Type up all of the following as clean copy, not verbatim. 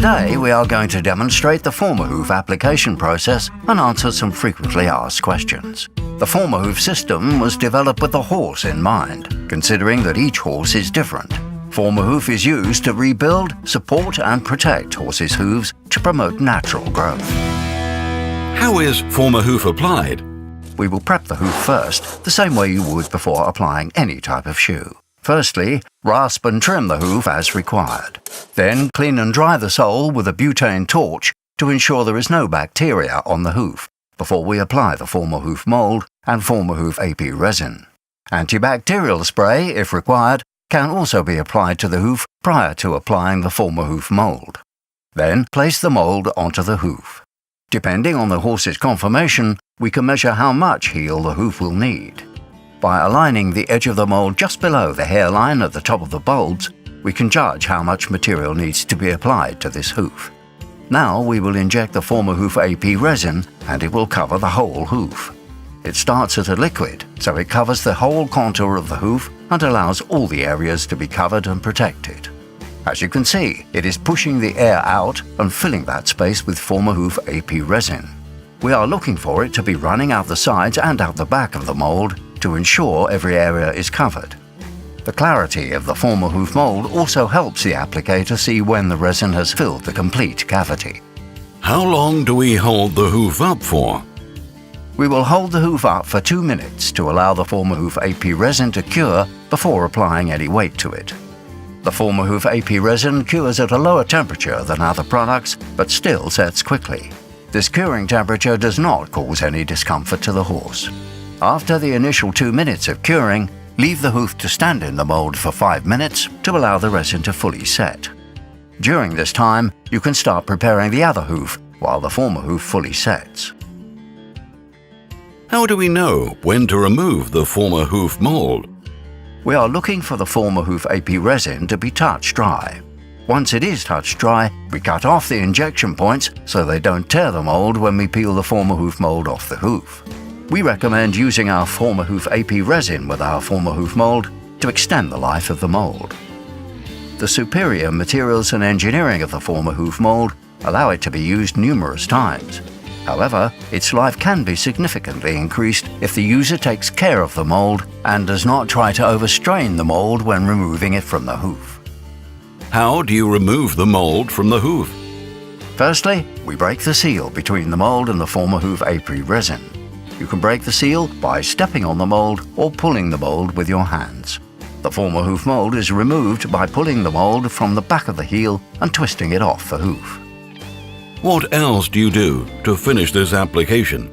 Today we are going to demonstrate the Formahoof application process and answer some frequently asked questions. The Formahoof system was developed with the horse in mind, considering that each horse is different. Formahoof is used to rebuild, support and protect horses' hooves to promote natural growth. How is Formahoof applied? We will prep the hoof first, the same way you would before applying any type of shoe. Firstly, rasp and trim the hoof as required. Then clean and dry the sole with a butane torch to ensure there is no bacteria on the hoof before we apply the Formahoof mould and Formahoof AP resin. Antibacterial spray, if required, can also be applied to the hoof prior to applying the Formahoof mould. Then place the mould onto the hoof. Depending on the horse's conformation, we can measure how much heel the hoof will need. By aligning the edge of the mould just below the hairline at the top of the bulbs, we can judge how much material needs to be applied to this hoof. Now we will inject the Formahoof AP resin and it will cover the whole hoof. It starts as a liquid, so it covers the whole contour of the hoof and allows all the areas to be covered and protected. As you can see, it is pushing the air out and filling that space with Formahoof AP resin. We are looking for it to be running out the sides and out the back of the mould to ensure every area is covered. The clarity of the Formahoof mould also helps the applicator see when the resin has filled the complete cavity. How long do we hold the hoof up for? We will hold the hoof up for 2 minutes to allow the Formahoof AP resin to cure before applying any weight to it. The Formahoof AP resin cures at a lower temperature than other products, but still sets quickly. This curing temperature does not cause any discomfort to the horse. After the initial 2 minutes of curing, leave the hoof to stand in the mould for 5 minutes to allow the resin to fully set. During this time, you can start preparing the other hoof while the Formahoof fully sets. How do we know when to remove the Formahoof mould? We are looking for the Formahoof AP resin to be touch dry. Once it is touch dry, we cut off the injection points so they don't tear the mould when we peel the Formahoof mould off the hoof. We recommend using our Formahoof AP resin with our Formahoof mould to extend the life of the mould. The superior materials and engineering of the Formahoof mould allow it to be used numerous times. However, its life can be significantly increased if the user takes care of the mould and does not try to overstrain the mould when removing it from the hoof. How do you remove the mould from the hoof? Firstly, we break the seal between the mould and the Formahoof AP resin. You can break the seal by stepping on the mould or pulling the mould with your hands. The Formahoof mould is removed by pulling the mould from the back of the heel and twisting it off the hoof. What else do you do to finish this application?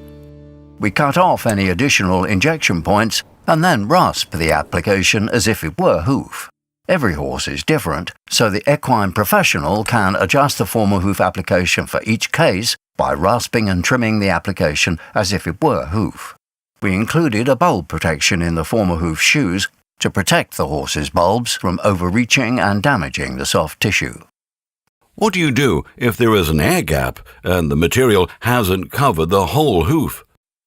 We cut off any additional injection points and then rasp the application as if it were hoof. Every horse is different, so the equine professional can adjust the Formahoof application for each case by rasping and trimming the application as if it were hoof. We included a bulb protection in the Formahoof shoes to protect the horse's bulbs from overreaching and damaging the soft tissue. What do you do if there is an air gap and the material hasn't covered the whole hoof?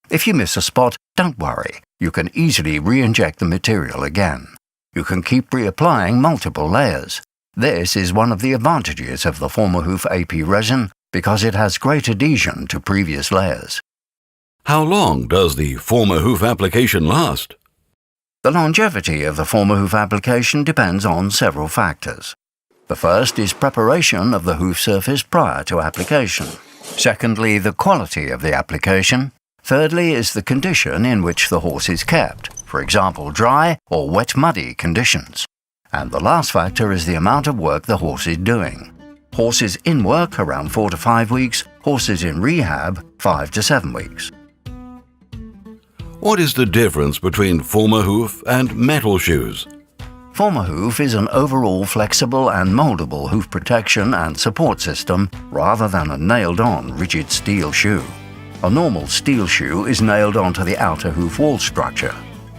If you miss a spot, don't worry. You can easily re-inject the material again. You can keep reapplying multiple layers. This is one of the advantages of the Formahoof AP resin because it has great adhesion to previous layers. How long does the Formahoof application last? The longevity of the Formahoof application depends on several factors. The first is preparation of the hoof surface prior to application. Secondly, the quality of the application. Thirdly is the condition in which the horse is kept, for example dry or wet muddy conditions. And the last factor is the amount of work the horse is doing. Horses in work around 4 to 5 weeks, horses in rehab 5 to 7 weeks. What is the difference between Formahoof and metal shoes? Formahoof is an overall flexible and moldable hoof protection and support system rather than a nailed-on rigid steel shoe. A normal steel shoe is nailed onto the outer hoof wall structure.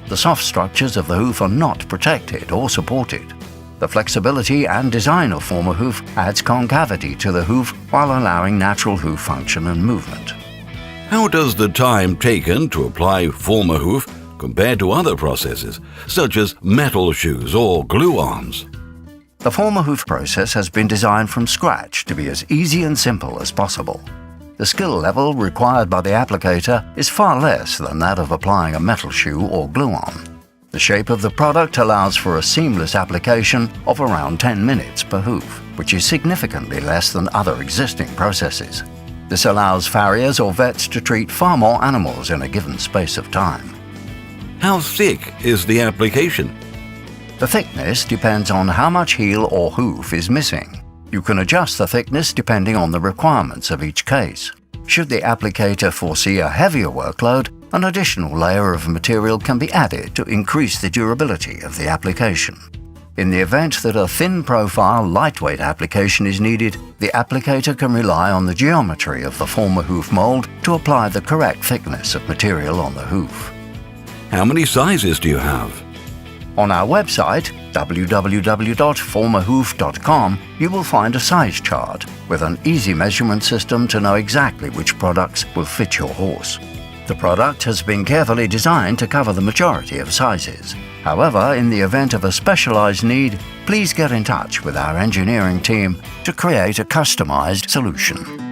The soft structures of the hoof are not protected or supported. The flexibility and design of Formahoof adds concavity to the hoof while allowing natural hoof function and movement. How does the time taken to apply Formahoof compared to other processes, such as metal shoes or glue-ons? The Formahoof process has been designed from scratch to be as easy and simple as possible. The skill level required by the applicator is far less than that of applying a metal shoe or glue-on. The shape of the product allows for a seamless application of around 10 minutes per hoof, which is significantly less than other existing processes. This allows farriers or vets to treat far more animals in a given space of time. How thick is the application? The thickness depends on how much heel or hoof is missing. You can adjust the thickness depending on the requirements of each case. Should the applicator foresee a heavier workload, an additional layer of material can be added to increase the durability of the application. In the event that a thin profile, lightweight application is needed, the applicator can rely on the geometry of the Formahoof mold to apply the correct thickness of material on the hoof. How many sizes do you have? On our website, www.formahoof.com, you will find a size chart with an easy measurement system to know exactly which products will fit your horse. The product has been carefully designed to cover the majority of sizes. However, in the event of a specialized need, please get in touch with our engineering team to create a customized solution.